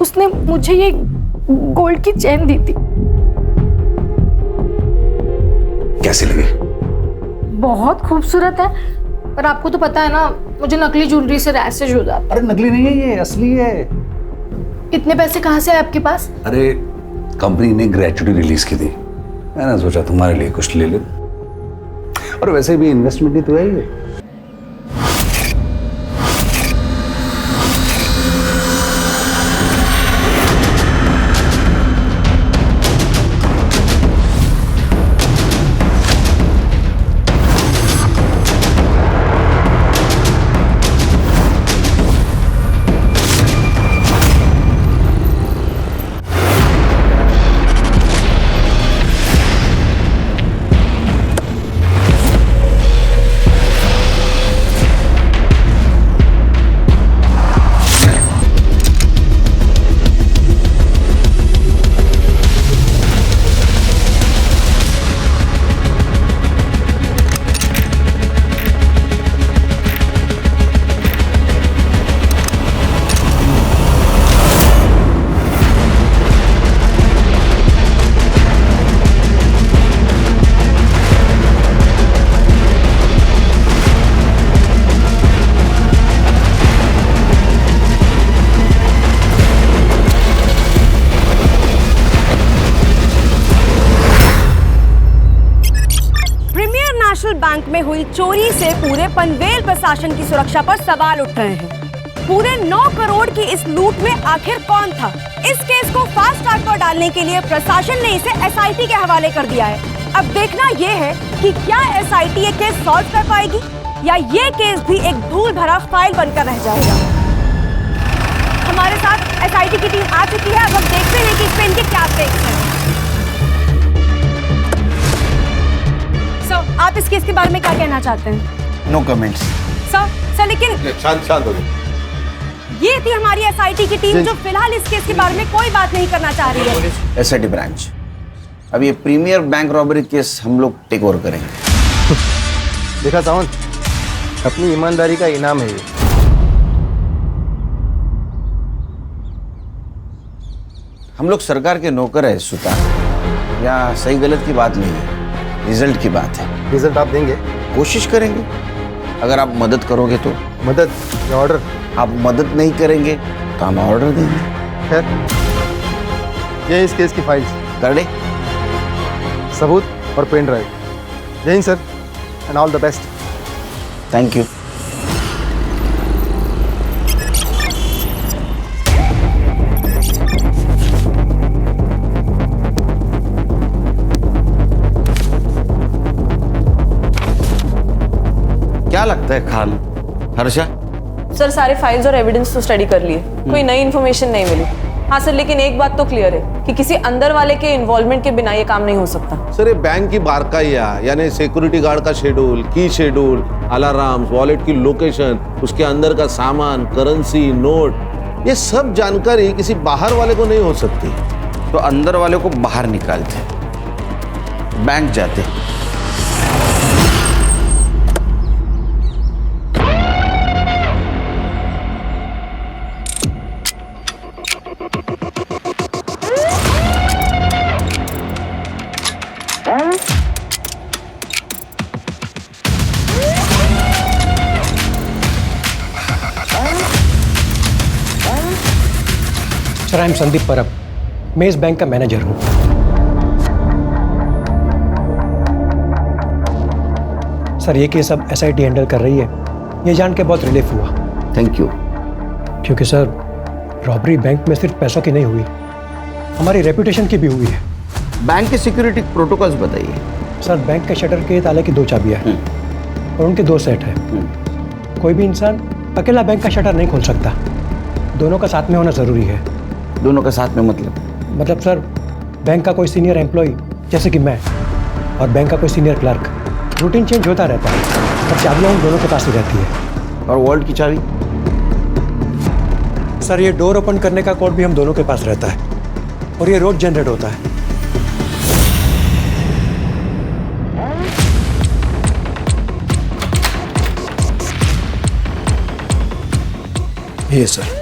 उसने मुझे ये गोल्ड की चेन दी थी। कैसी लगी? बहुत खूबसूरत है, पर आपको तो पता है ना, मुझे नकली ज्वेलरी से रैशेज हो जाता अरे नकली नहीं है, ये असली है। इतने पैसे कहाँ से है आपके पास? अरे कंपनी ने ग्रेचुटी रिलीज की थी, मैंने सोचा तुम्हारे लिए कुछ ले लो। और वैसे भी इन्वेस्टमेंट ही तो है ये। बैंक में हुई चोरी से पूरे पनवेल प्रशासन की सुरक्षा पर सवाल उठ रहे हैं। पूरे 9 करोड़ की इस लूट में आखिर कौन था? इस केस को फास्ट ट्रैक पर डालने के लिए प्रशासन ने इसे एसआईटी के हवाले कर दिया है। अब देखना यह है कि क्या एसआईटी ये केस सॉल्व कर पाएगी या ये केस भी एक धूल भरा फाइल बनकर रह जाएगा। हमारे साथ एसआईटी की टीम आ चुकी है। अब हम देखते हैं कि इस पे इनके क्या टेक्स हैं। आप इस केस के बारे में क्या कहना चाहते हैं? No comments. सर लेकिन शांत हो गए। ये थी हमारी एसआईटी की टीम जो फिलहाल इस केस के बारे में कोई बात नहीं करना चाह रही है। एसआईटी ब्रांच, अब ये प्रीमियर बैंक रॉबरी केस हम लोग टेक ओवर करेंगे। देखा सावंत, अपनी ईमानदारी का इनाम है ये। हम लोग सरकार के नौकर है सुल्तान, या सही गलत की बात नहीं है, रिजल्ट की बात है। रिजल्ट आप देंगे? कोशिश करेंगे, अगर आप मदद करोगे तो। मदद या ऑर्डर? आप मदद नहीं करेंगे तो हम ऑर्डर देंगे। खैर, ये इस केस की फाइल्स, कर ले सबूत और पेन ड्राइव। जय Hind sir, and all the best. Thank you. क्या लगता है खान? हर्षा? सर सारे फाइल्स और एविडेंस तो स्टडी कर लिए, कोई नई इन्फॉर्मेशन नहीं मिली। हाँ सर, लेकिन एक बात तो क्लियर है कि किसी अंदर वाले के इन्वॉल्वमेंट के बिना ये काम नहीं हो सकता। सर ये बैंक की बारकाइया, यानी सिक्योरिटी गार्ड का शेड्यूल, की शेड्यूल, अलार्म, वॉलेट की लोकेशन, उसके अंदर का सामान, करेंसी, नोट, ये सब जानकारी किसी बाहर वाले को नहीं हो सकती। तो अंदर वाले को बाहर निकालते, बैंक जाते। सर, आई एम संदीप परब, मैं इस बैंक का मैनेजर हूँ। सर, ये केस अब एसआईटी हैंडल कर रही है, ये जान के बहुत रिलीफ हुआ। Thank you. क्योंकि सर, रॉबरी बैंक में सिर्फ पैसों की नहीं हुई, हमारी रेपुटेशन की भी हुई है। बैंक के सिक्योरिटी प्रोटोकॉल्स बताइए। सर, बैंक के शटर के ताले की 2 चाबियाँ हैं और उनके 2 सेट हैं। कोई भी इंसान अकेला बैंक का शटर नहीं खोल सकता, दोनों का साथ में होना ज़रूरी है। दोनों का साथ में मतलब सर, बैंक का कोई सीनियर एम्प्लॉय जैसे कि मैं और बैंक का कोई सीनियर क्लर्क, रूटीन चेंज होता रहता है, पर चाबियाँ उन दोनों के पास ही रहती है। और वॉल्ट की चाबी? सर, ये डोर ओपन करने का कोड भी हम दोनों के पास रहता है और ये रोज जनरेट होता है। ये सर,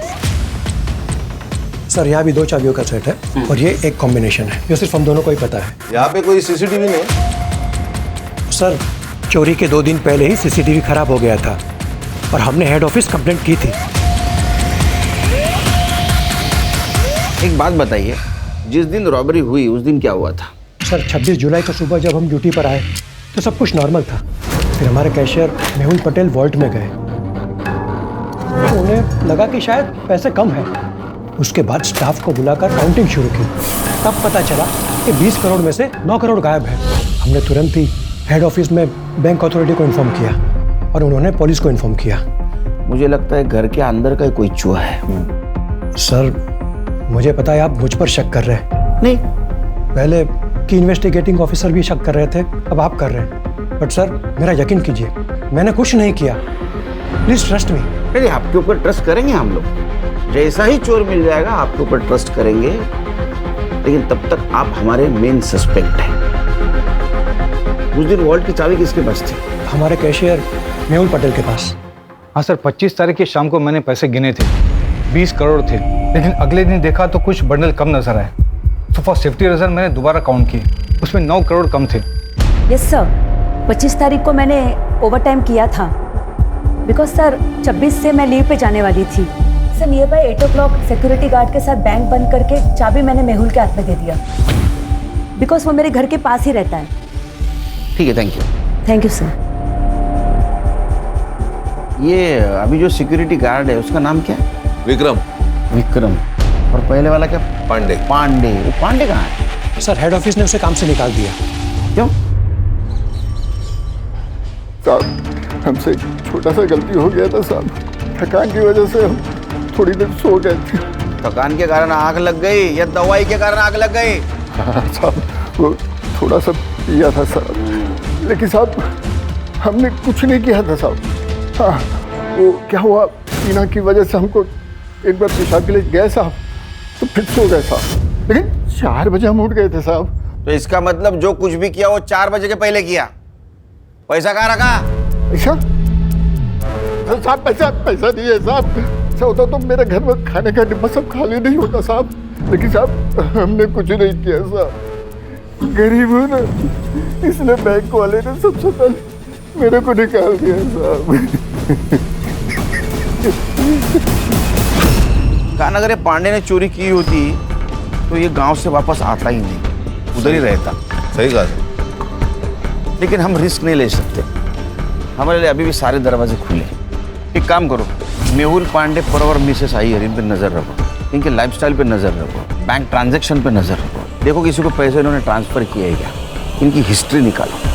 सर यहाँ भी 2 चाबियों का सेट है और ये एक कॉम्बिनेशन है, ये सिर्फ हम दोनों को ही पता है। यहाँ पे कोई सीसीटीवी नहीं? सर चोरी के 2 दिन पहले ही सीसीटीवी खराब हो गया था और हमने हेड ऑफिस कंप्लेंट की थी। एक बात बताइए, जिस दिन रॉबरी हुई उस दिन क्या हुआ था? सर 26 जुलाई को सुबह जब हम ड्यूटी पर आए तो सब कुछ नॉर्मल था। फिर हमारे कैशियर मेहुल पटेल वॉल्ट में गए, तो उन्हें लगा कि शायद पैसे कम है। उसके बाद स्टाफ को बुलाकर काउंटिंग शुरू की। तब पता चला कि 20 करोड़ में से 9 करोड़ गायब है। हमने तुरंत ही हेड ऑफिस में बैंक अथॉरिटी को इन्फॉर्म किया और उन्होंने पुलिस को इन्फॉर्म किया। मुझे लगता है घर के अंदर का कोई चूहा है। सर मुझे पता है आप मुझ पर शक कर रहे हैं। नहीं, पहले की इन्वेस्टिगेटिंग ऑफिसर भी शक कर रहे थे, अब आप कर रहे हैं। बट सर मेरा यकीन कीजिए, मैंने कुछ नहीं किया। Please trust me. नहीं, आपके ऊपर ट्रस्ट करेंगे हम लोग। जैसा ही चोर मिल जाएगा आपके ऊपर ट्रस्ट करेंगे, लेकिन तब तक आप हमारे मेन सस्पेक्ट हैं। उस दिन वॉल्ट की चाबी किसके पास थी? हमारे कैशियर मेहुल पटेल के पास। हाँ सर, 25 तारीख की शाम को मैंने पैसे गिने थे, 20 करोड़ थे, लेकिन अगले दिन देखा तो कुछ बंडल कम नजर आए। तो फॉर सेफ्टी रीजन मैंने दोबारा काउंट किए, उसमें 9 करोड़ कम थे। यस सर, 25 तारीख को मैंने ओवर टाइम किया था, बिकॉज सर 26 से मैं लीव पे जाने वाली थी। Sir near by 8 o'clock security guard के साथ बैंक बंद करके चाबी मैंने मेहुल के हाथ में दे दिया, बिकॉज वो मेरे घर के पास ही रहता है। ठीक है, thank you. Thank you sir. ये अभी जो सिक्योरिटी गार्ड है उसका नाम क्या है? विक्रम। विक्रम। और पहले वाला क्या? पांडे। पांडे। वो पांडे कहाँ है? सर हेड ऑफिस ने उसे काम से निकाल दिया। क्यों? साहब हमसे छोटा सा गलती हो गया था साहब, थकान की वजह से हम थोड़ी देर सो गए थे। थकान के कारण आग लग गई या दवाई के कारण आग लग गई? हाँ साहब, वो थोड़ा सा पिया था साहब, लेकिन साहब हमने कुछ नहीं किया था साहब। हाँ, वो क्या हुआ, टीना की वजह से हमको एक बार पेशाब के लिए गए साहब, तो फिर सो गए साहब, लेकिन 4 बजे हम उठ गए थे साहब। तो इसका मतलब जो कुछ भी किया वो 4 बजे के पहले किया। पैसा कहाँ रखा? पैसा? साहब पैसा नहीं है साहब। ऐसा होता तो मेरे घर में खाने का डिब्बा सब खाली नहीं होता साहब, लेकिन साहब हमने कुछ नहीं किया साहब। गरीब हूँ ना, इसलिए बैंक वाले ने सबसे पहले मेरे को निकाल दिया साहब। कान अगर ये पांडे ने चोरी की होती तो ये गांव से वापस आता ही नहीं, उधर ही रहता। सही कहा। लेकिन हम रिस्क नहीं ले सकते, हमारे लिए अभी भी सारे दरवाजे खुले। एक काम करो, मेहुल पांडे पर और मिसेस अय्यर इन पे नजर रखो, इनके लाइफस्टाइल पे नजर रखो, बैंक ट्रांजैक्शन पे नजर रखो, देखो किसी को पैसे इन्होंने ट्रांसफर किया है क्या, इनकी हिस्ट्री निकालो।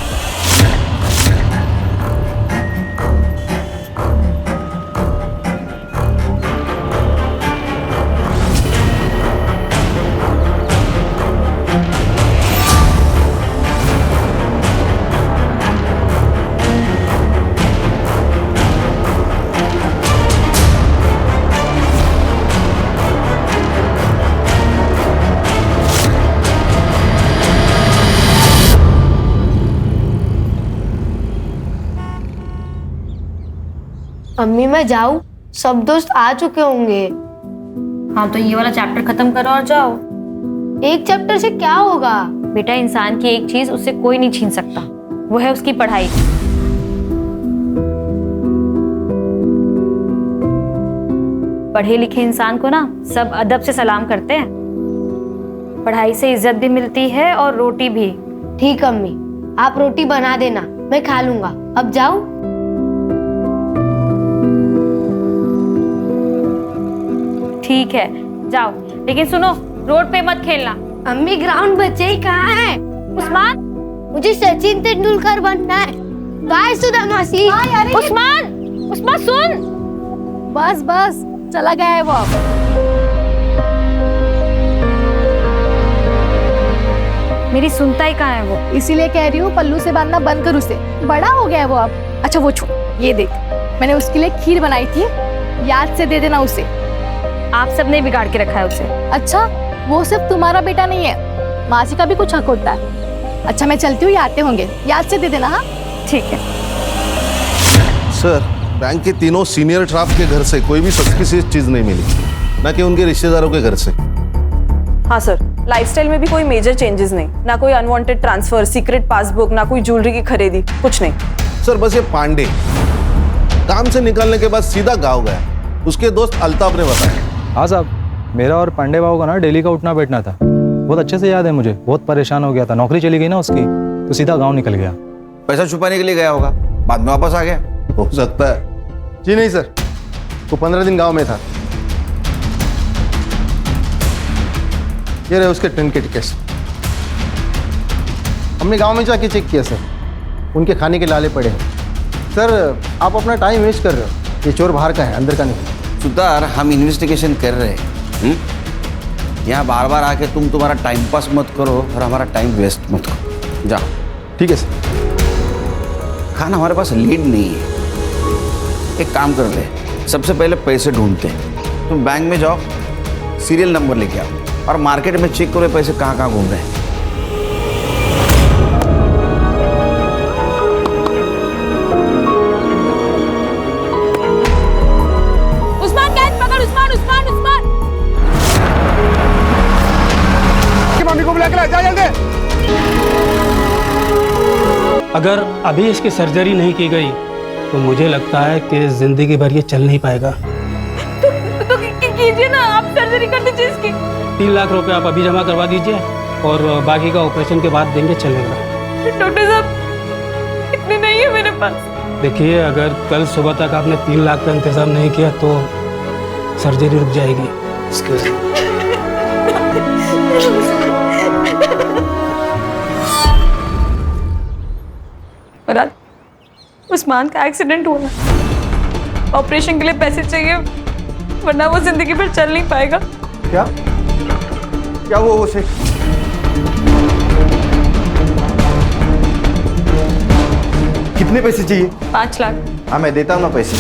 अम्मी मैं जाऊँ? सब दोस्त आ चुके होंगे। हाँ तो ये वाला चैप्टर खत्म करो और जाओ। एक चैप्टर से क्या होगा? बेटा इंसान की एक चीज उससे कोई नहीं छीन सकता, वो है उसकी पढ़ाई। पढ़े लिखे इंसान को ना सब अदब से सलाम करते हैं। पढ़ाई से इज्जत भी मिलती है और रोटी भी। ठीक अम्मी, आप रोटी बना देना, मैं खा लूंगा। अब जाऊँ? ठीक है जाओ, लेकिन सुनो रोड पे मत खेलना। अम्मी ग्राउंड बच्चे ही कहाँ है? उस्मान, मुझे सचिन तेंदुलकर बनना है। गाय सुधा मासी। उस्मान, उस्मान सुन। बस बस, चला गया है वो। मेरी सुनता ही कहाँ है वो? इसीलिए कह रही हूँ पल्लू से बांधना बंद कर उसे, बड़ा हो गया है वो अब। अच्छा वो छोड़, ये देख मैंने उसके लिए खीर बनाई थी, याद से दे देना उसे। आप सबने बिगाड़ के रखा है उसे। अच्छा, वो सिर्फ तुम्हारा बेटा नहीं है, मासी का भी कुछ हक होता है। अच्छा मैं चलती हूँ, ये आते होंगे, याद से दे देना। हाँ ठीक है सर, बैंक के तीनों सीनियर स्टाफ के घर से कोई भी सस्पिशियस चीज नहीं मिली, ना कि उनके रिश्तेदारों के घर से। हाँ सर, लाइफस्टाइल में भी कोई मेजर चेंजेस नहीं, ना कोई अनवांटेड ट्रांसफर, सीक्रेट पासबुक, ना कोई ज्वेलरी की खरीदी, कुछ नहीं। सर बस ये पांडे काम से निकलने के बाद सीधा गाँव गया, उसके दोस्त अल्ताफ ने बताया। हाँ साहब, मेरा और पांडे बाबू का ना डेली का उठना बैठना था, बहुत अच्छे से याद है मुझे। बहुत परेशान हो गया था, नौकरी चली गई ना उसकी, तो सीधा गाँव निकल गया। पैसा छुपाने के लिए गया होगा, बाद में वापस आ गया। हो सकता है। जी नहीं सर, वो 15 दिन गांव में था। ये रहे उसके ट्रेन के टिकट्स। हमने गांव में जाके चेक किया सर, उनके खाने के लाले पड़े हैं। सर आप अपना टाइम वेस्ट कर रहे हो, ये चोर बाहर का है, अंदर का नहीं। सुधार, हम इन्वेस्टिगेशन कर रहे हैं। यहाँ बार बार आके तुम तुम्हारा टाइम पास मत करो और हमारा टाइम वेस्ट मत करो। जाओ। ठीक है सर। खाना हमारे पास लीड नहीं है, एक काम कर ले, सबसे पहले पैसे ढूंढते हैं। तुम बैंक में जाओ, सीरियल नंबर लेके आओ और मार्केट में चेक करो पैसे कहाँ कहाँ घूम रहे हैं। उस्मान कैच पकड़, उस्मान उस्मान उस्मान। मम्मी को बुला के ला, जा जल्दी। अगर अभी इसकी सर्जरी नहीं की गई तो मुझे लगता है कि जिंदगी भर ये चल नहीं पाएगा। तो कीजिए ना, आप सर्जरी कर दीजिए इसकी। 3 लाख रुपए आप अभी जमा करवा दीजिए और बाकी का ऑपरेशन के बाद देंगे, चलेगा। डॉक्टर साहब, इतने नहीं है मेरे पास। देखिए, अगर कल सुबह तक आपने 3 लाख का इंतजाम नहीं किया तो सर्जरी रुक जाएगी। मुराद, उस्मान का एक्सीडेंट हुआ, ऑपरेशन के लिए पैसे चाहिए, वरना वो जिंदगी भर चल नहीं पाएगा। क्या क्या वो उसे? कितने पैसे चाहिए? 5 लाख। हाँ मैं देता हूँ ना पैसे।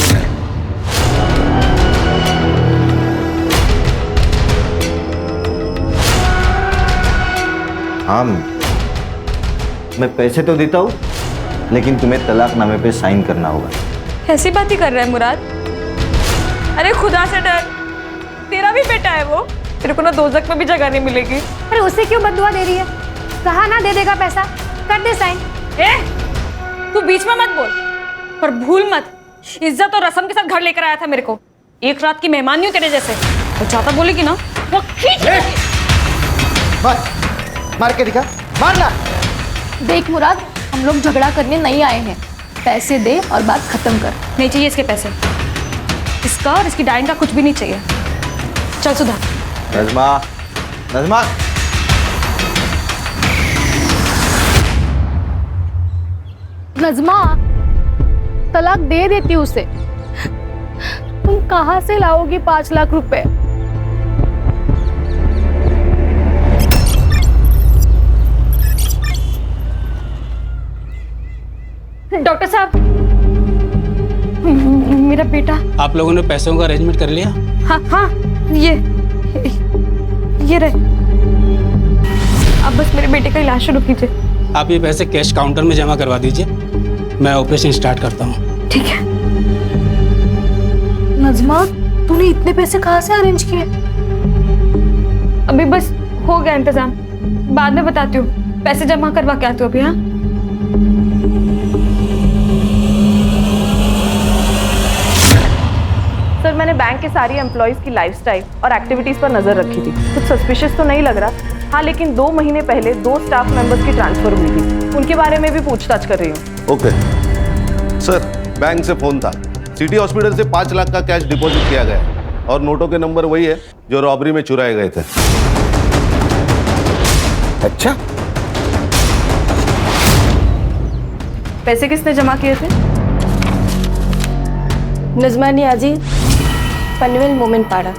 हाँ, मैं पैसे तो देता हूँ, लेकिन तुम्हें तलाकनामे पे साइन करना होगा। ऐसी बात ही कर रहा है मुराद? अरे खुदा से डर, तेरा भी बेटा है वो, तेरे को ना दोज़ख में भी जगह नहीं मिलेगी। अरे उसे क्यों बददुआ दे रही है? कहा ना दे देगा पैसा, कर दे साइन। तू बीच में मत बोल, पर भूल मत, इज्जत और रस्म के साथ घर लेकर आया था मेरे को। एक रात की मेहमान नहीं हूँ तेरे जैसे। तो ज्यादा बोलेगी ना वो खींच। बस मार के दिखा, मारना। देख मुराद, हम लोग झगड़ा करने नहीं आए हैं, पैसे दे और बात खत्म कर। नहीं चाहिए इसके पैसे, इसका और इसकी डाइन का कुछ भी नहीं चाहिए। चल सुधा। नजमा, नजमा। नजमा, तलाक दे देती उसे। तुम कहाँ से लाओगी 5 लाख रुपए? डॉक्टर साहब, मेरा बेटा। आप लोगों ने पैसों का अरेंजमेंट कर लिया? हाँ हाँ, ये रहे। अब बस मेरे बेटे का इलाज शुरू कीजिए। आप ये पैसे कैश काउंटर में जमा करवा दीजिए, मैं ऑपरेशन स्टार्ट करता हूँ। ठीक है। नजमा, तूने इतने पैसे कहाँ से अरेंज किए? अभी बस हो गया इंतजाम, बाद में बताती हूँ। पैसे जमा करवा के आती हूँ अभी। हाँ, सर, मैंने बैंक के सारी एम्प्लॉयज की लाइफस्टाइल और एक्टिविटीज पर नजर रखी थी। कुछ सस्पिशियस तो नहीं लग रहा। हाँ, लेकिन 2 महीने पहले 2 स्टाफ मेंबर्स की ट्रांसफर हुई थी, उनके बारे में भी पूछताछ कर रही हूँ। ओके सर, बैंक से फोन था, सिटी हॉस्पिटल से 5 लाख का कैश डिपॉजिट किया गया और नोटों के नंबर वही है जो रॉबरी में चुराए गए थे। अच्छा, पैसे किसने जमा किए थे? नजमा नियाजी, पनवेल मोमिन पाड़ा।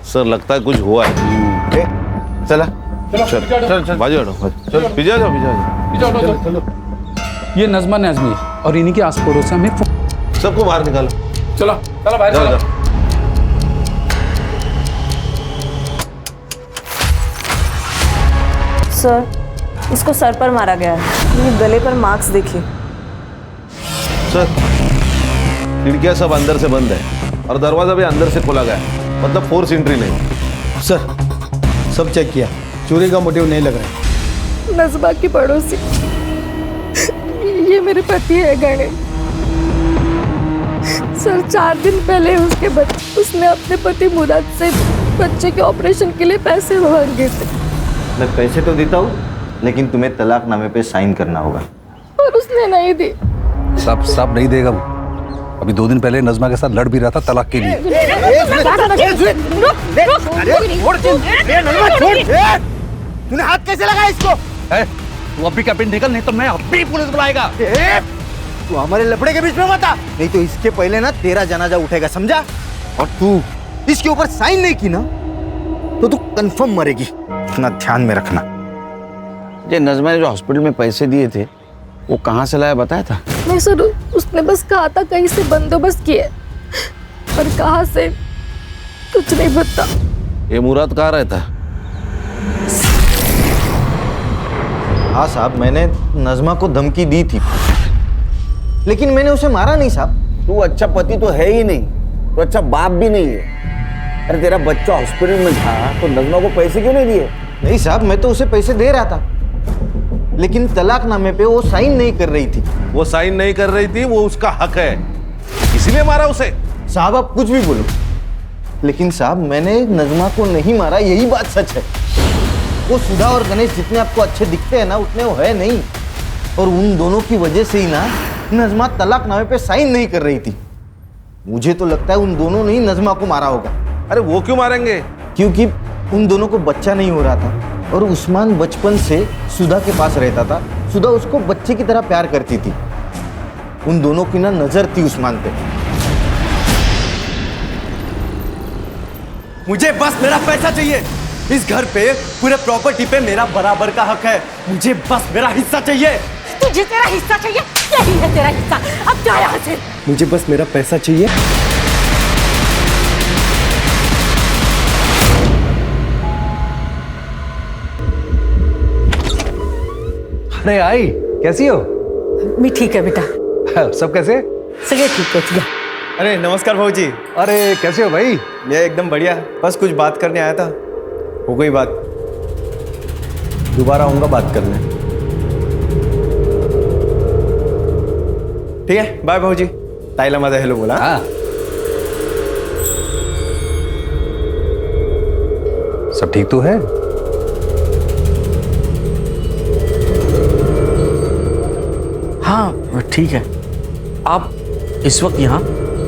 सर लगता है कुछ हुआ है। चला चल चल चल, बाजू हटो, चल पीछे जाओ, चलो। ये नजमा नाजमी और इन्हीं के आस पड़ोस से हमें सबको बाहर निकालो। चलो चलो बाहर जाओ, चलो। जाओ। सर, इसको सर पर मारा गया है। ये गले पर मार्क्स देखिए। सर, खिड़कियां सब अंदर से बंद है और दरवाजा भी अंदर से खोला गया है, मतलब फोर्स एंट्री नहीं। सर, सब चेक किया, चोरी का मोटिव नहीं लग रहा है। नजमा की पड़ोसी, ये मेरे पति है गणेश। सर 4 दिन पहले उसने अपने पति मुराद से बच्चे के ऑपरेशन के लिए पैसे मांगे थे। मैं पैसे तो देता हूँ, लेकिन तुम्हें तलाकनामे पे साइन करना होगा। और उसने नहीं दी। सब नहीं देगा वो। अभी 2 दिन पहले नजमा के साथ लड़ भी रहा था तलाक के लिए। तूने हाथ कैसे लगाया इसको? तू अभी का पिन निकल, नहीं तो मैं अभी पुलिस बुलाएगा। तू हमारे लफड़े के बीच में मत आ, नहीं तो इसके पहले ना तेरा जनाजा उठेगा, समझा? और तू इसके ऊपर साइन नहीं की ना तो तू कंफर्म मरेगी, इतना ध्यान में रखना। ये नजमा ने जो हॉस्पिटल में पैसे दिए थे वो कहाँ से लाया बताया था? नहीं सर, उसने बस कहा था कहीं से बंदोबस्त किए, पर कहाँ से कुछ नहीं पता। ये मुराद कहाँ रहता है? हाँ साहब, मैंने नजमा को धमकी दी थी, लेकिन मैंने उसे मारा नहीं साहब। तू अच्छा पति तो है ही नहीं, तो अच्छा बाप भी नहीं है। अरे तेरा बच्चा हॉस्पिटल में था तो नजमा को पैसे क्यों नहीं दिए? नहीं साहब, मैं तो उसे पैसे दे रहा था, लेकिन तलाकनामे पे वो साइन नहीं कर रही थी। वो साइन नहीं कर रही थी, वो उसका हक है, इसीलिए मारा उसे। साहब आप कुछ भी बोलो, लेकिन साहब मैंने नजमा को नहीं मारा, यही बात सच है। वो सुधा और गणेश जितने आपको अच्छे दिखते हैं ना, उतने वो है नहीं। और उन दोनों की वजह से ही ना नजमा तलाकनामे पे साइन नहीं कर रही थी। मुझे तो लगता है उन दोनों ने ही नजमा को मारा होगा। अरे वो क्यों मारेंगे? क्योंकि उन दोनों को बच्चा नहीं हो रहा था और उस्मान बचपन से सुधा के पास रहता था। सुधा उसको बच्चे की तरह प्यार करती थी। उन दोनों की ना नजर थी उस्मान पे। मुझे बस मेरा पैसा चाहिए। इस घर पे, पूरे प्रॉपर्टी पे मेरा बराबर का हक है। मुझे बस मेरा हिस्सा चाहिए। तुझे तेरा हिस्सा चाहिए? यही है तेरा हिस्सा। अब जा यहाँ से। मुझे बस मेरा पैसा चाहिए। अरे आई, कैसी हो? मैं ठीक है बेटा। सब कैसे? सगे ठीक है। अरे नमस्कार भाऊजी। अरे कैसे हो भाई? मैं एकदम बढ़िया, बस कुछ बात करने आया था। हो गई बात, दोबारा आऊंगा बात करने। ठीक है, बाय भाऊजी। ताईला माझा हेलो बोला। हाँ। सब ठीक तो है? हाँ ठीक है। आप इस वक्त यहाँ?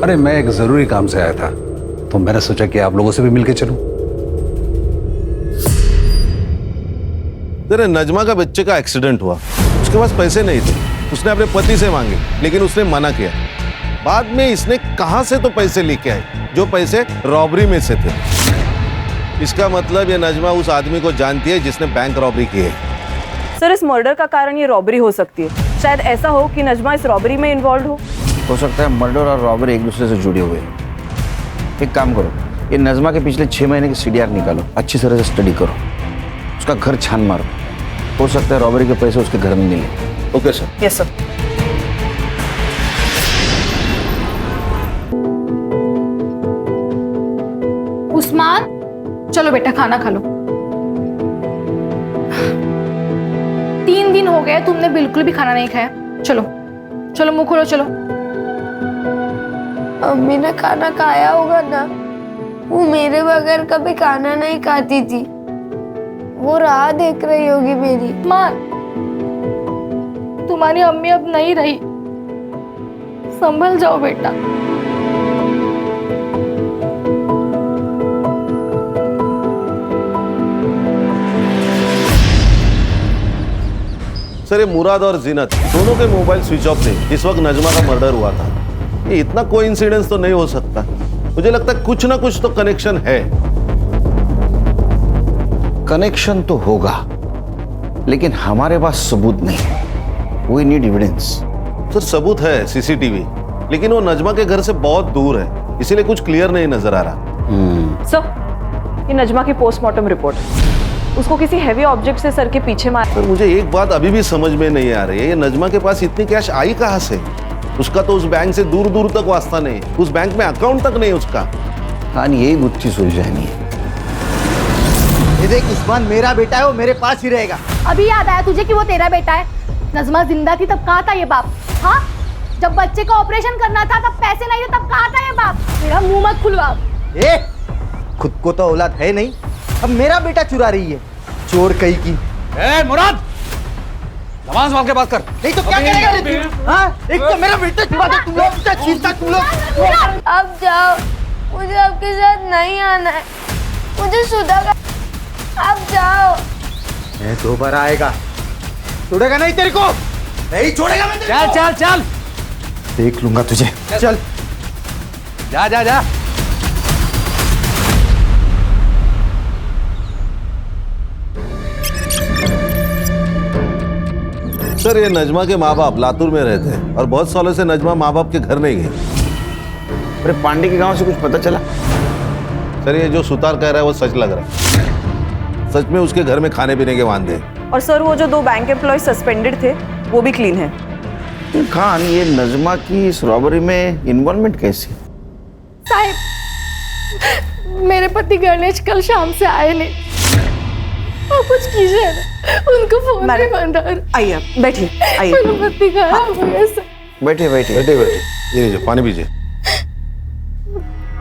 अरे मैं एक जरूरी काम से आया था, तो मैंने सोचा कि आप लोगों से भी मिलके चलूं। तेरे नजमा का बच्चे का एक्सीडेंट हुआ, उसके पास पैसे नहीं थे, उसने अपने पति से मांगे, लेकिन उसने मना किया। बाद में इसने कहां से तो पैसे लेके आए, जो पैसे रॉबरी में से थे। इसका मतलब ये नजमा उस आदमी को जानती है जिसने बैंक रॉबरी की है। सर इस मर्डर का कारण ये रॉबरी हो सकती है। शायद ऐसा हो कि नजमा इस रॉबरी में इन्वॉल्व हो सकता है मर्डर और रॉबरी एक दूसरे से जुड़े हुए हैं। एक काम करो, ये नजमा के पिछले 6 महीने की CDR निकालो, अच्छी तरह से स्टडी करो, उसका घर छान मारो। हो सकता है रॉबरी के पैसे उसके घर में मिले। Okay sir. Yes sir. Usman, चलो बेटा खाना खा लो। 3 दिन हो गए तुमने बिल्कुल भी खाना नहीं खाया। चलो चलो मुंह खोलो चलो। अम्मी ने खाना खाया होगा ना, वो मेरे बगैर कभी खाना नहीं खाती थी। वो राह देख रही होगी मेरी। माँ, तुम्हारी अम्मी अब नहीं रही, संभल जाओ बेटा। सर ये मुराद और जीनत दोनों के मोबाइल स्विच ऑफ थे जिस वक्त नजमा का मर्डर हुआ था। ये इतना कोइंसिडेंस तो नहीं हो सकता। मुझे लगता है कुछ ना कुछ तो कनेक्शन है। कनेक्शन तो होगा, लेकिन हमारे पास सबूत नहीं। We need evidence. सर सबूत है CCTV, लेकिन वो नजमा के घर से बहुत दूर है, इसीलिए कुछ क्लियर नहीं नजर आ रहा। सर ये नजमा की पोस्टमार्टम रिपोर्ट। उसको किसी हैवी ऑब्जेक्ट से सर के पीछे मार। पर मुझे एक बात अभी भी समझ में नहीं आ रही है, ये नजमा के पास इतनी कैश आई कहाँ से? उसका तो उस बैंक से दूर दूर तक वास्ता नहीं, उस बैंक में अकाउंट तक नहीं उसका। हाँ, यही गुत्थी सुलझानी है। ये देख उस्मान मेरा बेटा है, वो मेरे पास ही रहेगा। अभी याद आया तुझे कि वो तेरा बेटा है? नजमा जिंदा थी तब कहाँ था ये बाप? हाँ, जब बच्चे का ऑपरेशन करना था तब पैसे नहीं थे, तब कहाँ था ये बाप? मेरा मुंह मत खुलवा। ए, खुद को तो औलाद है नहीं, अब मेरा बेटा चुरा रही है, चोर कहीं की। ए मुराद, जबान संभाल के बात कर। नहीं तो क्या करेगा? हाँ, एक तो मेरा बेटा चुरा दे, तुम लोग छीनता तुम लोग। अब जाओ, मुझे आपके साथ नहीं आना है, मुझे सुधा का। अब जाओ। मैं दोबारा आएगा, छोड़ेगा नहीं तेरे को, नहीं छोड़ेगा मैं तेरे को। चल चल चल, देख लूंगा तुझे। चल जा जा जा। सर, ये नजमा के माँ बाप लातूर में रहते हैं और बहुत सालों से नजमा माँ बाप के घर नहीं गई। अरे पांडे के गांव से कुछ पता चला? सर, ये जो सुतार कह रहा है वो सच लग रहा है। सच में उसके घर में खाने पीने के वांदे। और सर वो जो 2 बैंक एम्प्लॉय सस्पेंडेड थे वो भी क्लीन है। खान, ये नजमा की इस रॉबरी में इन्वॉल्वमेंट कैसी? साहिब, मेरे पति गणेश कल शाम से आए नहीं, और कुछ कीजिए ना, उनको फोन पे बंद। आइए बैठिए, आइए। मेरे पति गायब हो गए सर। बैठे बैठे बैठे बैठे, ये लीजिए पानी पीजिए।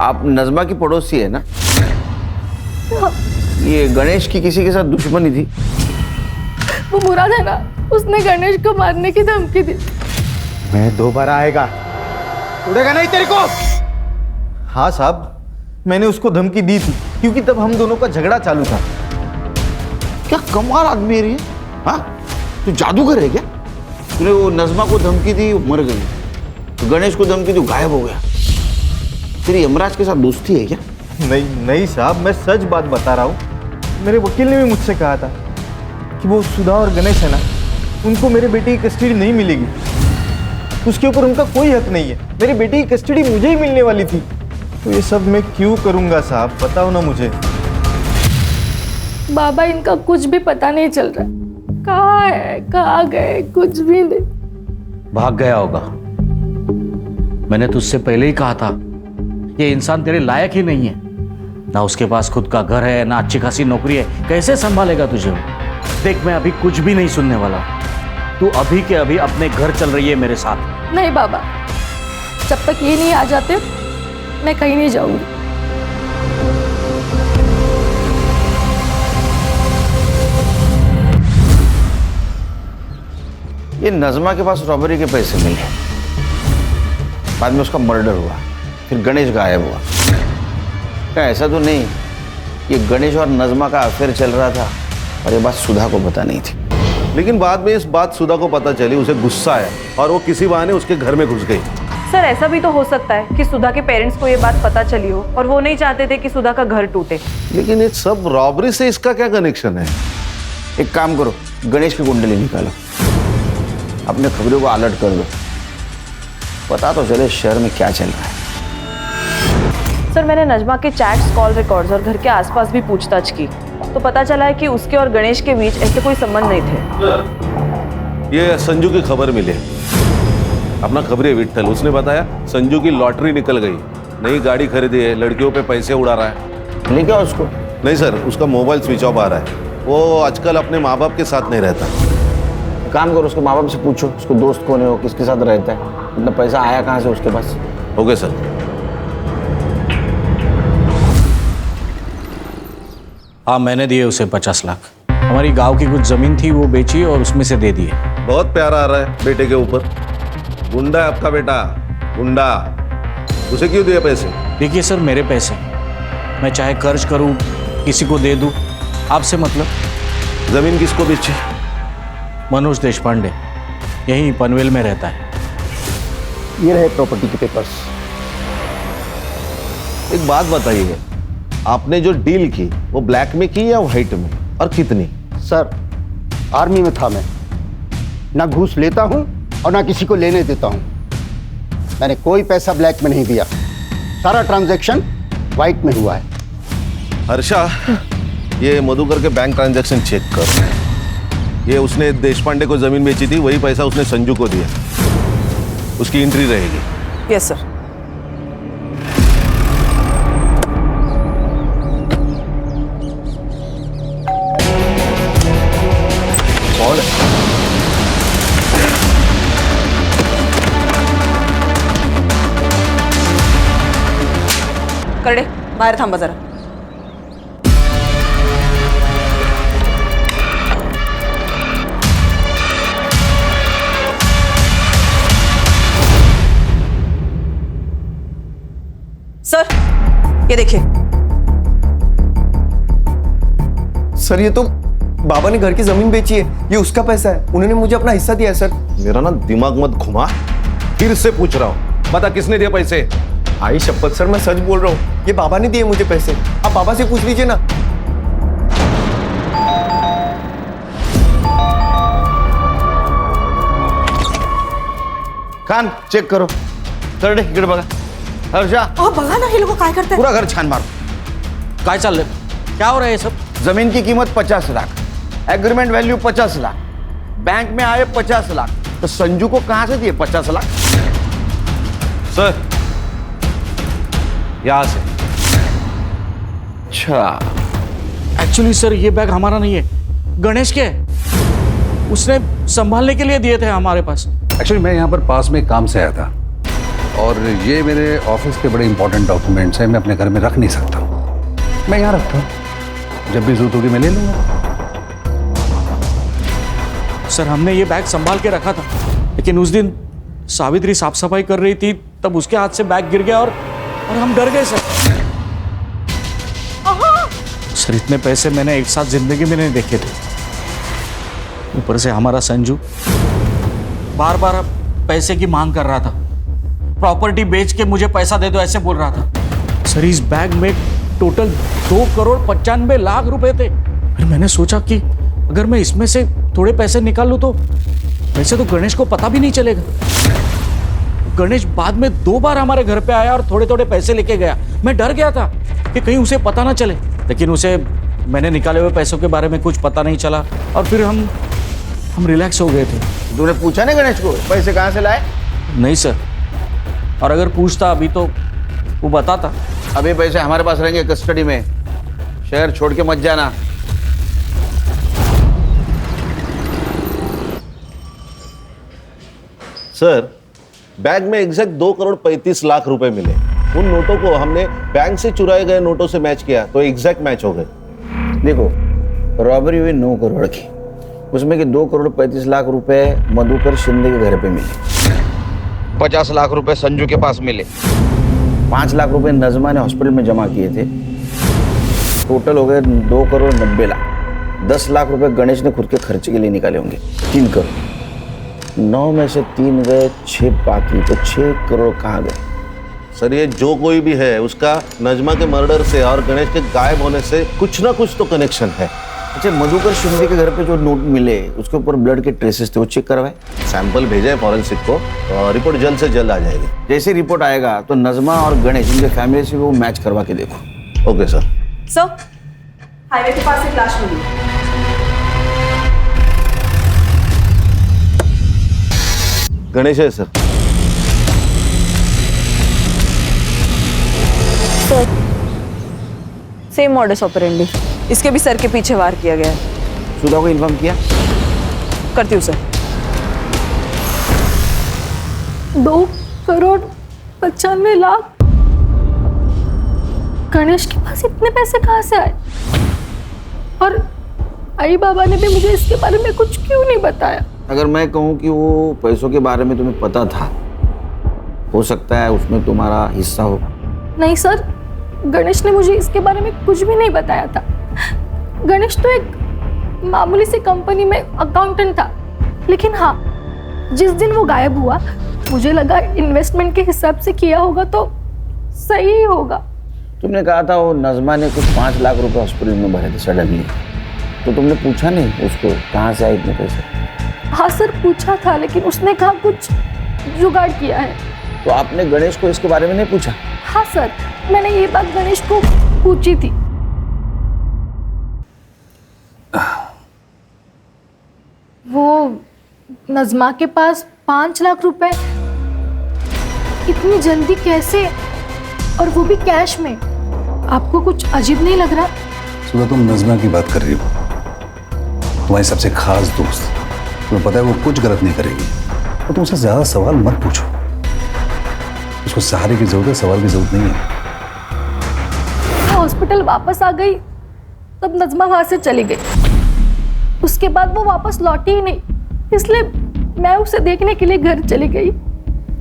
आप नजमा की पड़ोसी है ना? ये गणेश की किसी के साथ दुश्मनी थी? वो मुराद है ना, उसने गणेश को मारने की धमकी दी। मैं दोबारा आएगा, छोड़ेगा नहीं तेरे को। हाँ साहब, मैंने उसको धमकी दी थी क्योंकि तब हम दोनों का झगड़ा चालू था। क्या कमाल आदमी है ये? हाँ, तू जादूगर है क्या? तूने वो नजमा को धमकी दी, वो मर गई, तो गणेश को धमकी दी, गायब हो गया। तेरी यमराज के साथ दोस्ती है क्या? नहीं नहीं साहब, मैं सच बात बता रहा हूँ। मेरे वकील ने भी मुझसे कहा था कि वो सुधा और गणेश है ना, उनको मेरे बेटे की कस्टडी नहीं मिलेगी, उसके ऊपर उनका कोई हक नहीं है। मेरे बेटे की कस्टडी मुझे ही मिलने वाली थी, तो ये सब मैं क्यों करूँगा साहब, बताओ ना मुझे। बाबा, इनका कुछ भी पता नहीं चल रहा, कहाँ है, कहाँ गए, कुछ भी नहीं। भाग गया होगा। मैंने तुझसे पहले ही कहा था, ये इंसान तेरे लायक ही नहीं है। ना उसके पास खुद का घर है, ना अच्छी खासी नौकरी है, कैसे संभालेगा तुझे वो? देख, मैं अभी कुछ भी नहीं सुनने वाला, तू अभी के अभी अपने घर चल रही है मेरे साथ। नहीं बाबा, जब तक ये नहीं आ जाते मैं कहीं नहीं जाऊंगी। ये नजमा के पास रॉबरी के पैसे मिले, बाद में उसका मर्डर हुआ, फिर गणेश गायब हुआ। क्या ऐसा तो नहीं ये गणेश और नजमा का अफेयर चल रहा था और ये बात सुधा को पता नहीं थी? लेकिन बाद में इस बात सुधा को पता चली, उसे गुस्सा आया और वो किसी बहाने उसके घर में घुस गई। सर ऐसा भी तो हो सकता है कि सुधा के पेरेंट्स को ये बात पता चली हो और वो नहीं चाहते थे कि सुधा का घर टूटे। लेकिन ये सब रॉबरी से इसका क्या कनेक्शन है? एक काम करो, गणेश की कुंडली निकालो, अपने खबरों को अलर्ट कर दो, पता तो चले शहर में क्या चल रहा है। सर मैंने नजमा के चैट्स, कॉल रिकॉर्ड्स और घर के आसपास भी पूछताछ की, तो पता चला है कि उसके और गणेश के बीच ऐसे कोई संबंध नहीं थे। ये संजू की खबर मिली, अपना खबरी विट्ठल, उसने बताया संजू की लॉटरी निकल गई, नई गाड़ी खरीदी है, लड़कियों पे पैसे उड़ा रहा है। नहीं क्या उसको? नहीं सर, उसका मोबाइल स्विच ऑफ आ रहा है, वो आजकल अपने माँ बाप के साथ नहीं रहता। काम करो, उसके माँ बाप से पूछो उसको दोस्त कौन है, वो किसके साथ रहता है, इतना पैसा आया कहाँ से उसके पास। Okay sir. हाँ, मैंने दिए उसे 50 लाख। हमारी गांव की कुछ जमीन थी, वो बेची और उसमें से दे दिए। बहुत प्यारा आ रहा है बेटे के ऊपर। गुंडा है आपका बेटा, गुंडा। उसे क्यों दिए पैसे? देखिए सर, मेरे पैसे, मैं चाहे कर्ज करूं, किसी को दे दूं, आपसे मतलब। जमीन किसको बेची? मनोज देशपांडे, यहीं पनवेल में रहता है। ये रहे प्रॉपर्टी के पेपर्स। एक बात बताइए, आपने जो डील की वो ब्लैक में की या व्हाइट में, और कितनी? सर, आर्मी में था मैं, ना घूस लेता हूं और ना किसी को लेने देता हूं। मैंने कोई पैसा ब्लैक में नहीं दिया, सारा ट्रांजैक्शन व्हाइट में हुआ है। हर्षा, ये मधुकर के बैंक ट्रांजैक्शन चेक कर। ये उसने देशपांडे को जमीन बेची थी, वही पैसा उसने संजू को दिया, उसकी एंट्री रहेगी। Yes sir. कौन है? करडे बाहेर थांबा जरा। सर ये देखिए। सर ये तो बाबा ने घर की जमीन बेची है, ये उसका पैसा है, उन्होंने मुझे अपना हिस्सा दिया है सर। मेरा ना दिमाग मत घुमा, फिर से पूछ रहा हूँ, बता किसने दिया पैसे? आई शपथ सर, मैं सच बोल रहा हूँ, ये बाबा ने दिए मुझे पैसे। आप बाबा से पूछ लीजिए ना। कान चेक करो। करडे इकडे बघा। हर्षा बघा ना हे लोक काय करतात। पूरा घर छान मारो। काय चाललंय? क्या हो रहा है ये सब? जमीन की कीमत 50 lakh, agreement value 50 lakh, bank में आए 50 लाख, तो संजू को कहां से दिए 50 लाख? सर यहां से। अच्छा, एक्चुअली सर ये बैग हमारा नहीं है, गणेश के है। उसने संभालने के लिए दिए थे हमारे पास। एक्चुअली मैं यहाँ पर पास में काम से आया था और ये मेरे ऑफिस के बड़े इंपॉर्टेंट डॉक्यूमेंट्स हैं, मैं अपने घर में रख नहीं सकता। मैं यहाँ रखता हूँ, जब भी जरूरत होगी मैं ले लूँगा। सर हमने ये बैग संभाल के रखा था, लेकिन उस दिन सावित्री साफ सफाई कर रही थी, तब उसके हाथ से बैग गिर गया और हम डर गए सर। सर इतने पैसे मैंने एक साथ जिंदगी में नहीं देखे थे। ऊपर से हमारा संजू बार बार पैसे की मांग कर रहा था, प्रॉपर्टी बेच के मुझे पैसा दे दो ऐसे बोल रहा था। सर इस बैग में टोटल 2,95,00,000 रुपए थे। फिर मैंने सोचा कि अगर मैं इसमें से थोड़े पैसे निकाल लूं तो वैसे तो गणेश को पता भी नहीं चलेगा। गणेश बाद में 2 बार हमारे घर पे आया और थोड़े थोड़े पैसे लेके गया। मैं डर गया था कि कहीं उसे पता ना चले, लेकिन उसे मैंने निकाले हुए पैसों के बारे में कुछ पता नहीं चला और फिर हम रिलैक्स हो गए थे। तूने पूछा नहीं गणेश को पैसे कहां से लाए? नहीं सर, और अगर पूछता अभी तो वो बताता। अभी पैसे हमारे पास रहेंगे कस्टडी में, शहर छोड़ के मत जाना। सर बैग में एग्जैक्ट 2,35,00,000 रुपए मिले। उन नोटों को हमने बैंक से चुराए गए नोटों से मैच किया तो एग्जैक्ट मैच हो गए। देखो, रॉबरी हुई 9 करोड़ की, उसमें कि 2,35,00,000 रुपए मधुकर शिंदे के घर पे मिले, 50 लाख रुपए संजू के पास मिले, 5 लाख रुपए नजमा ने हॉस्पिटल में जमा किए थे। टोटल हो गए 2,90,00,000। 10 लाख रुपए गणेश ने खुद के खर्चे के लिए निकाले होंगे, 3 करोड़। 9 में से 3 गए, 6 बाकी, तो 6 करोड़ कहाँ गए? सर ये जो कोई भी है उसका नजमा के मर्डर से और गणेश के गायब होने से कुछ ना कुछ तो कनेक्शन है। अच्छा, मधुकर शिंदे के घर पे जो नोट मिले उसके ऊपर ब्लड के ट्रेसेस थे, वो चेक करवाए? सैंपल भेजे फॉरेंसिक को, रिपोर्ट जल्द से जल्द आ जाएगी। जैसे रिपोर्ट आएगा तो नजमा और गणेश इनके फैमिली से वो मैच करवा के देखो। Okay sir. सर हाईवे के पास एक लाश मिली। गणेश है सर। सेम मॉडस ऑपरेंडी, इसके भी सर के पीछे वार किया गया है। सुधा को इन्फॉर्म किया? करती हूँ सर। 2,95,00,000। गणेश के पास इतने पैसे कहाँ से आए? और आई बाबा ने भी मुझे इसके बारे में कुछ क्यों नहीं बताया? अगर मैं कहूँ कि वो पैसों के बारे में तुम्हें पता था, हो सकता है उसमें तुम्हारा हिस्सा हो। नहीं सर, गणेश ने मुझे इसके बारे में कुछ भी नहीं बताया था। गणेश तो एक मामूली सी कंपनी में अकाउंटेंट था, लेकिन हाँ, जिस दिन वो गायब हुआ मुझे लगा इन्वेस्टमेंट के हिसाब से किया होगा तो सही होगा। तुमने कहा था वो नजमा ने कुछ 5 लाख रुपए हॉस्पिटल में भरे थे सडनली, तो तुमने पूछा नहीं उसको कहाँ से आए इतने पैसे? हाँ सर, पूछा था, लेकिन उसने कहा कुछ जुगाड़ किया है। तो आपने गणेश को इसके बारे में नहीं पूछा? हाँ सर, मैंने ये बात गणेश को पूछी थी। वो नज़मा के पास 5 लाख रुपए इतनी जल्दी कैसे, और वो भी कैश में? आपको कुछ अजीब नहीं लग रहा? सुबह तुम नज़मा की बात कर रही हो, तुम्हारी सबसे खास दोस्त, तुम्हें पता है वो कुछ गलत नहीं करेगी, तो तुम उससे ज्यादा सवाल मत पूछो। उसको सहारे की जरूरत है, सवाल की जरूरत नहीं है। हॉस्पिटल वापस आ गई तब नज़मा वहां से चली गई, उसके बाद वो वापस लौटी ही नहीं, इसलिए मैं उसे देखने के लिए घर चली गई।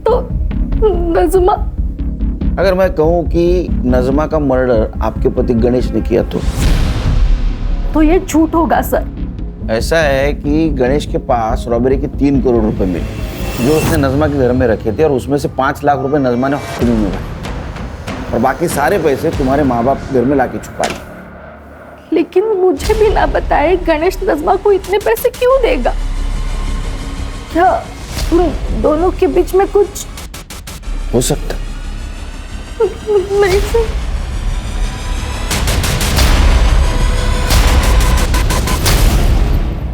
तो नज़मा, अगर मैं कहूं कि नज़मा का मर्डर आपके पति गणेश ने किया तो ये झूठ होगा सर। ऐसा है कि गणेश के पास रॉबरी के 3 करोड़ रुपए मिले जो उसने नज़मा के घर में रखे थे, और उसमें से 5 लाख रुपए नज़मा ने हॉस्पिटल में रखे, और बाकी सारे पैसे तुम्हारे माँ बाप घर में लाके छुपा लिए। लेकिन मुझे भी ना बताए गणेश नज़मा को इतने पैसे क्यों देगा? क्या तुम दोनों के बीच में कुछ हो सकता? नहीं सर।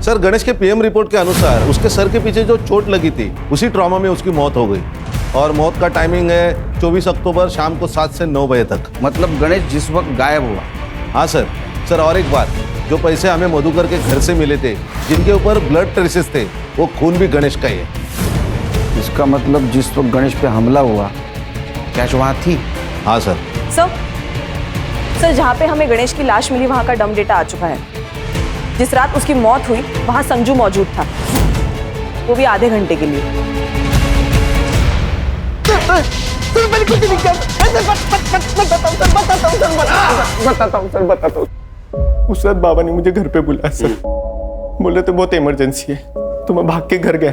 सर, गणेश के पीएम रिपोर्ट के अनुसार उसके सर के पीछे जो चोट लगी थी उसी ट्रॉमा में उसकी मौत हो गई, और मौत का टाइमिंग है 24 अक्टूबर शाम को 7 से 9 बजे तक। मतलब गणेश जिस वक्त गायब हुआ? हाँ सर। सर, और एक बात, जो पैसे हमें मधुकर के घर से मिले थे जिनके ऊपर ब्लड ट्रेसेस थे, वो खून भी गणेश का ही है। इसका मतलब जिस वक्त गणेश पे हमला हुआ कैश वहाँ थी? हाँ सर। सर, जहाँ पे हमें गणेश की लाश मिली वहाँ का डम डेटा आ चुका है। जिस रात उसकी मौत हुई वहाँ संजू मौजूद था, वो भी आधे घंटे के लिए। बताता हूँ। उस रात बाबा ने मुझे घर पे बुलाया सर, बोले तो बहुत इमरजेंसी है, तो मैं भाग के घर गया।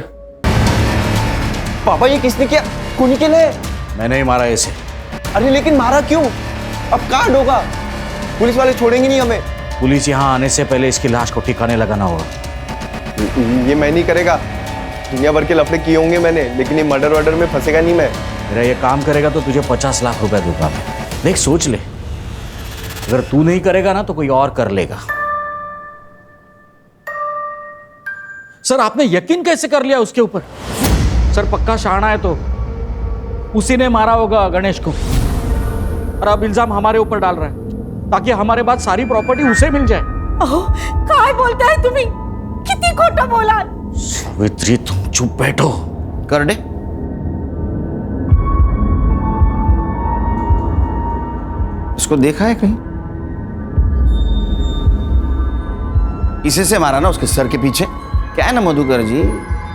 पापा, ये किसने किया? खूनी के लिए? मैंने ही मारा इसे। अरे लेकिन मारा क्यों? अब कहाँ होगा? पुलिस वाले छोड़ेंगे नहीं हमें। पुलिस यहाँ आने से पहले इसकी लाश को ठिकाने लगाना होगा। ये मैं नहीं करेगा, दुनिया भर के लफड़े किए होंगे मैंने, लेकिन ये मर्डर वर्डर में फंसेगा नहीं मैं। मेरा ये काम करेगा तो तुझे 50 लाख रुपए दूंगा मैं। देख, सोच ले, अगर तू नहीं करेगा ना तो कोई और कर लेगा। सर, आपने यकीन कैसे कर लिया उसके ऊपर? सर, पक्का शाना है तो उसी ने मारा होगा गणेश को, और अब इल्जाम हमारे ऊपर डाल रहा है ताकि हमारे बाद सारी प्रॉपर्टी उसे मिल जाए। काय बोलता है तुम्ही? किती खोटा बोला? सावित्री, तुम चुप बैठो। कर दे। इसको देखा है कहीं? इसे से मारा ना उसके सर के पीछे। क्या है ना मधुकर जी,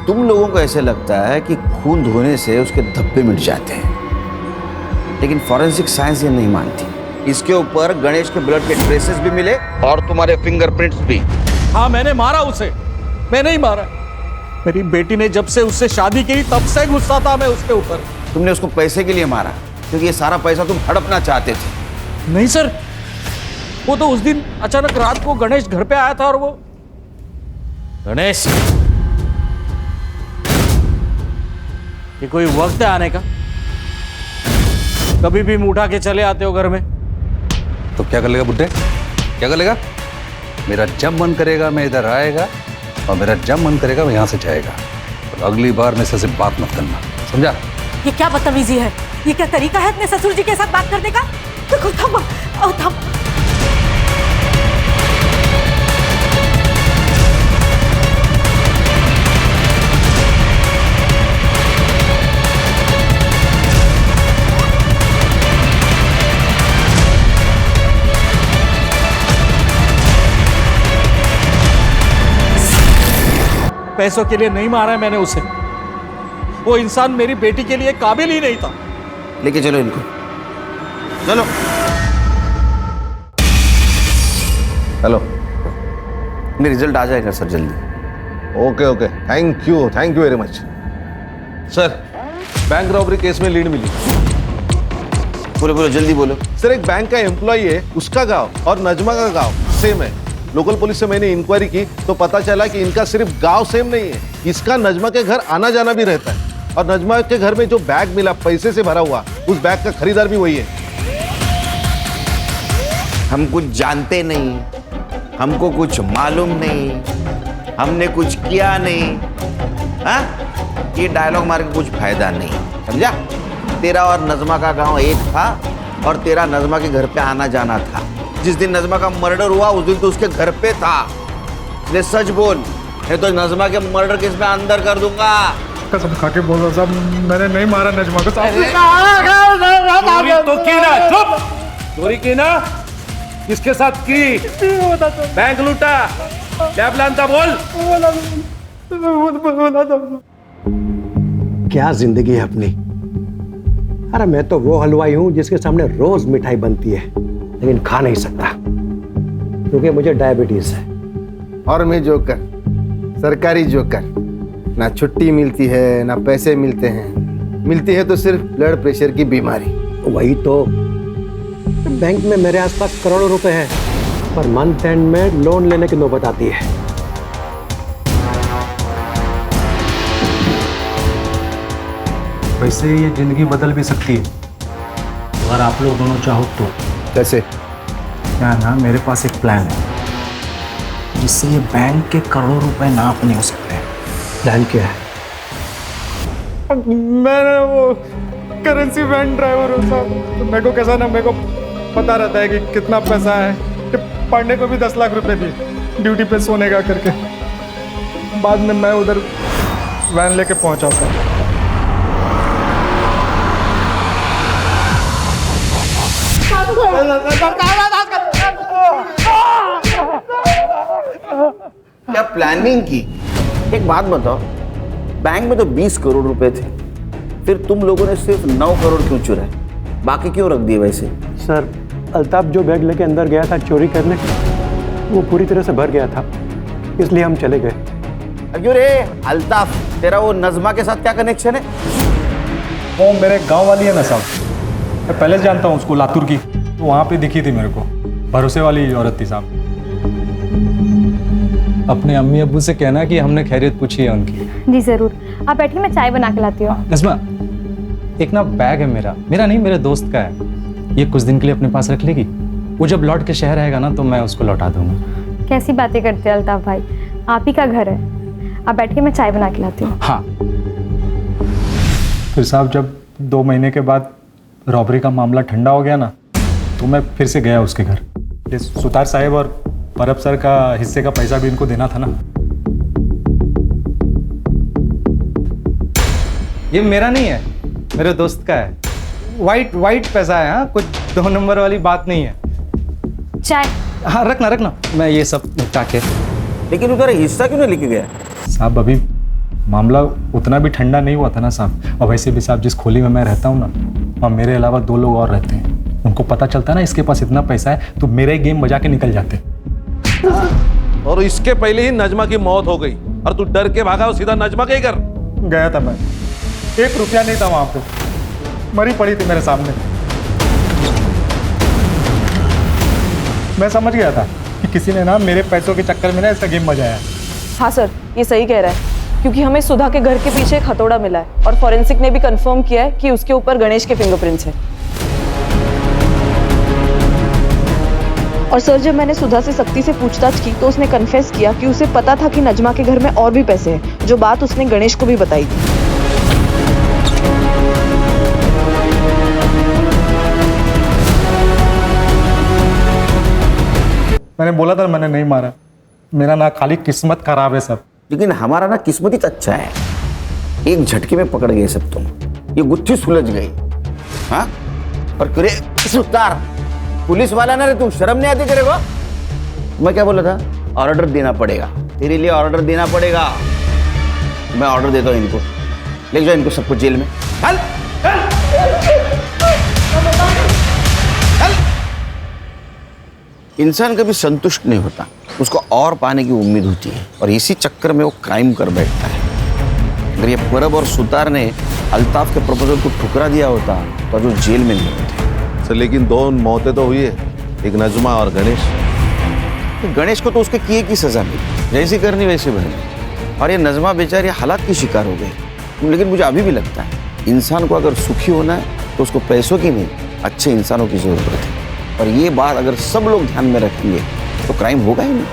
तुम लोगों को ऐसे लगता है कि खून धोने से उसके धब्बे मिट जाते हैं, लेकिन फॉरेंसिक साइंस ये नहीं मानती। इसके ऊपर गणेश के ब्लड के ट्रेसेस भी मिले और तुम्हारे फिंगरप्रिंट्स भी। हाँ, मैंने मारा उसे, मैंने ही मारा। मेरी बेटी ने जब से उससे शादी की तब से गुस्सा था मैं उसके ऊपर। तुमने उसको पैसे के लिए मारा, क्योंकि ये सारा पैसा तुम हड़पना चाहते थे। नहीं सर, वो तो उस दिन अचानक रात को गणेश घर पे आया था, और वो गणेश, ये कोई वक्त है आने का? कभी भी उठा के चले आते हो घर में। तो क्या कर लेगा बुड्ढे? क्या कर लेगा? मेरा जब मन करेगा मैं इधर आएगा, और मेरा जब मन करेगा मैं यहाँ से जाएगा। और अगली बार मेरे से बात मत करना, समझा? ये क्या बदतमीजी है? ये क्या तरीका है अपने ससुर जी के साथ बात करने का? देखो, थम। पैसों के लिए नहीं मारा है मैंने उसे। वो इंसान मेरी बेटी के लिए काबिल ही नहीं था। लेके चलो इनको, चलो। हेलो, मेरा रिजल्ट आ जाएगा सर जल्दी। Okay, thank you very much. Sir, bank robbery case में लीड मिली। बोलो जल्दी बोलो। सर, एक बैंक का एम्प्लॉई है, उसका गांव और नजमा का गांव सेम है। लोकल पुलिस से मैंने इंक्वायरी की तो पता चला कि इनका सिर्फ गांव सेम नहीं है, इसका नजमा के घर आना जाना भी रहता है। और नजमा के घर में जो बैग मिला पैसे से भरा हुआ, उस बैग का खरीदार भी वही है। हम कुछ जानते नहीं, हमको कुछ मालूम नहीं, हमने कुछ किया नहीं। हाँ, ये डायलॉग मार के कुछ फायदा नहीं, समझा? तेरा और नज़मा का गांव एक था और तेरा नज़मा के घर पे आना जाना था। जिस दिन नज़मा का मर्डर हुआ उस दिन तो उसके घर पे था। इसलिए सच बोल, नहीं तो नज़मा के मर्डर केस में अंदर कर दूंगा। कसम खा के बोल रहा साहब, मैंने नहीं मारा नजमा को साहब। चोरी तो की ना, चुप। चोरी की ना, किसके साथ की? बैंक लूटा, क्या प्लान था? बोल। क्या जिंदगी है अपनी। अरे मैं तो वो हलवाई हूं जिसके सामने रोज मिठाई बनती है, लेकिन खा नहीं सकता क्योंकि मुझे डायबिटीज है। और मैं जोकर, सरकारी जोकर, ना छुट्टी मिलती है ना पैसे मिलते हैं, मिलती है तो सिर्फ ब्लड प्रेशर की बीमारी। वही तो, बैंक में मेरे आसपास करोड़ों रुपए हैं, पर मंथ एंड में लोन लेने की नौबत आती है। वैसे ये जिंदगी बदल भी सकती है अगर आप लोग दोनों चाहो तो। कैसे? क्या ना, मेरे पास एक प्लान है जिससे ये बैंक के करोड़ों रुपए ना अपने हो सकते हैं। प्लान क्या है? मैं वो करेंसी वैन ड्राइवर हूँ साहब, तो मेरे को कैसा ना, मेरे को पता रहता है कि कितना पैसा है। पांडे को भी 10 लाख रुपए दिए ड्यूटी पे सोने का करके। बाद में मैं उधर वैन लेके पहुंचा था। क्या प्लानिंग की? एक बात बताओ, बैंक में तो 20 करोड़ रुपए थे, फिर तुम लोगों ने सिर्फ 9 करोड़ क्यों चुराए? बाकी क्यों रख दिए वैसे? सर, अल्ताफ जो बैग लेके अंदर गया था चोरी करने, वो पूरी तरह से भर गया था, इसलिए हम चले गए। अरे रे अल्ताफ, तेरा वो नज़मा के साथ क्या कनेक्शन है? वो मेरे गांव वाली है ना साहब, मैं पहले से जानता हूँ उसको, लातूर की। तो वहाँ पे दिखी थी मेरे को, भरोसे वाली औरत थी साहब। अपने अम्मी अब्बू से कहना कि हमने खैरियत पूछी है उनकी। जी जरूर, आप बैठिए, मैं चाय बना के लाती हूँ। नज़मा, एक ना बैग है मेरा नहीं, मेरे दोस्त का है, ये कुछ दिन के लिए अपने पास रख लेगी। वो जब लौट के शहर आएगा ना तो मैं उसको लौटा दूंगा। कैसी बातें करते हैं अल्ताफ भाई, आप ही का घर है। आप बैठिए, मैं चाय बना के लाती हूँ। हाँ, फिर साहब जब 2 महीने के बाद रॉबरी का मामला ठंडा हो गया ना, तो मैं फिर से गया उसके घर। ये सुतार साहब और परब सर का हिस्से का पैसा भी इनको देना था ना। ये मेरा नहीं है, मेरे दोस्त का है। वाइट पैसा है। हाँ, कुछ 2 नंबर वाली बात नहीं है। चाय? हाँ, रखना, मैं ये सब निपटा के। लेकिन उधर हिस्सा क्यों नहीं लेके गया? साहब अभी मामला उतना भी ठंडा नहीं हुआ था ना साहब। और वैसे भी साहब, जिस खोली में मैं रहता हूँ ना, वहाँ मेरे अलावा 2 लोग और रहते हैं। उनको पता चलता है ना इसके पास इतना पैसा है, तो मेरे गेम बजा के निकल जाते। और इसके पहले ही नजमा की मौत हो गई और तू डर के भागा और सीधा नजमा के ही घर गया था। मैं 1 रुपया नहीं था वहां पे, मरी पड़ी थी मेरे सामने। मैं समझ गया था कि किसी ने ना मेरे पैसों के चक्कर में ना इसका गेम बजाया। हाँ सर, ये सही कह रहा है, क्योंकि हमें सुधा के घर के पीछे एक हथौड़ा मिला है और फॉरेंसिक ने भी कंफर्म किया है कि उसके ऊपर गणेश के फिंगरप्रिंट्स हैं। और सर, जब मैंने सुधा से सख्ती से पूछताछ की तो उसने कन्फेस किया कि उसे पता था कि नजमा के घर में और भी पैसे हैं, जो बात उसने गणेश को भी बताई थी। मैंने बोला था मैंने नहीं मारा, मेरा ना खाली किस्मत खराब है सब। लेकिन हमारा ना किस्मत ही अच्छा है, एक झटके में पकड़ गए सब तुम, ये गुत्थी सुलझ गई। हाँ, और करे सुतार पुलिस वाला ना रे, तू शर्म नहीं आती तेरे को? मैं क्या बोला था? ऑर्डर देना पड़ेगा, तेरे लिए ऑर्डर देना पड़ेगा। मैं ऑर्डर देता हूँ इनको, ले जाओ इनको सबको जेल में। चल चल चल। इंसान कभी संतुष्ट नहीं होता, उसको और पाने की उम्मीद होती है, और इसी चक्कर में वो क्राइम कर बैठता है। अगर ये परब और सुतार ने अल्ताफ के प्रपोजल को ठुकरा दिया होता तो जो जेल में नहीं होते। सर, लेकिन 2 मौतें तो हुई है, एक नजमा और गणेश। गणेश को तो उसके किए की सजा मिली, जैसी करनी वैसे बनी, और ये नजमा बेचारी हालात की शिकार हो गई। लेकिन मुझे अभी भी लगता है, इंसान को अगर सुखी होना है तो उसको पैसों की नहीं, अच्छे इंसानों की जरूरत है। और ये बात अगर सब लोग ध्यान में रखेंगे तो क्राइम होगा ही नहीं।